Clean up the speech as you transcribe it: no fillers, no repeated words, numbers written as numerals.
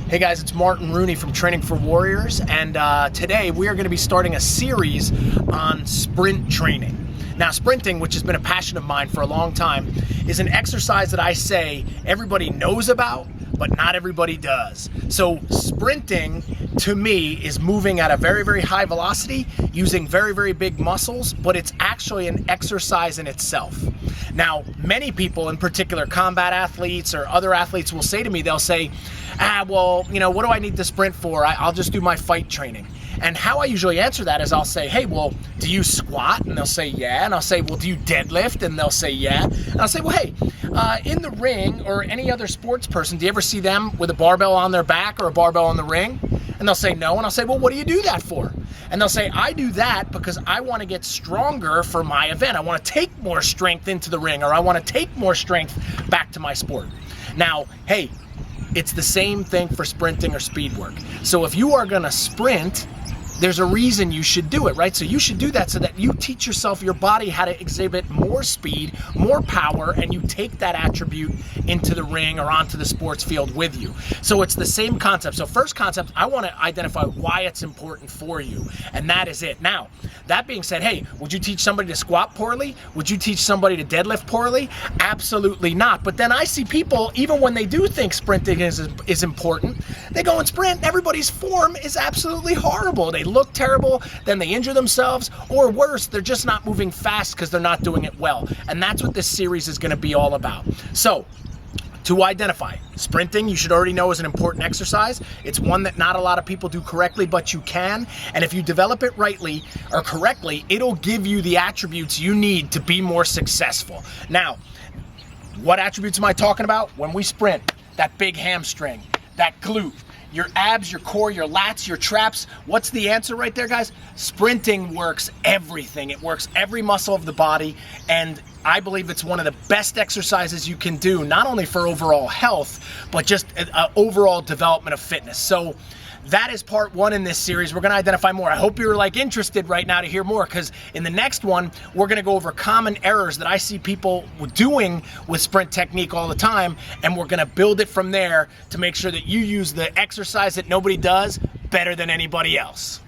Hey guys, it's Martin Rooney from Training for Warriors, and today we are going to be starting a series on sprint training. Now, sprinting, which has been a passion of mine for a long time, is an exercise that I say everybody knows about, but not everybody does. So sprinting, to me, is moving at a very, very high velocity, using very, very big muscles, but it's actually an exercise in itself. Now, many people, in particular combat athletes or other athletes, will say to me, they'll say, well, what do I need to sprint for? I'll just do my fight training. And how I usually answer that is I'll say, hey, well, do you squat? And they'll say, yeah. And I'll say, well, do you deadlift? And they'll say, yeah. And I'll say, well, hey, in the ring or any other sports person, do you ever see them with a barbell on their back or a barbell in the ring? And they'll say, no. And I'll say, well, what do you do that for? And they'll say, I do that because I want to get stronger for my event. I want to take more strength into the ring, or I want to take more strength back to my sport. Now, hey, it's the same thing for sprinting or speed work. So if you are going to sprint, there's a reason you should do it, right? So you should do that so that you teach yourself, your body, how to exhibit more speed, more power, and you take that attribute into the ring or onto the sports field with you. So it's the same concept. So first concept, I want to identify why it's important for you, and that is it. Now, that being said, hey, would you teach somebody to squat poorly? Would you teach somebody to deadlift poorly? Absolutely not. But then I see people, even when they do think sprinting is important, they go and sprint, and everybody's form is absolutely horrible. They look terrible, then they injure themselves, or worse, they're just not moving fast because they're not doing it well. And that's what this series is going to be all about. So, to identify, sprinting, you should already know, is an important exercise. It's one that not a lot of people do correctly, but you can. And if you develop it rightly or correctly, it'll give you the attributes you need to be more successful. Now, what attributes am I talking about? When we sprint, that big hamstring, that glute, your abs, your core, your lats, your traps. What's the answer right there, guys? Sprinting works everything. It works every muscle of the body, and I believe it's one of the best exercises you can do, not only for overall health, but just overall development of fitness. So that is part one in this series. We're going to identify more. I hope you're interested right now to hear more, because in the next one, we're going to go over common errors that I see people doing with sprint technique all the time, and we're going to build it from there to make sure that you use the exercise that nobody does better than anybody else.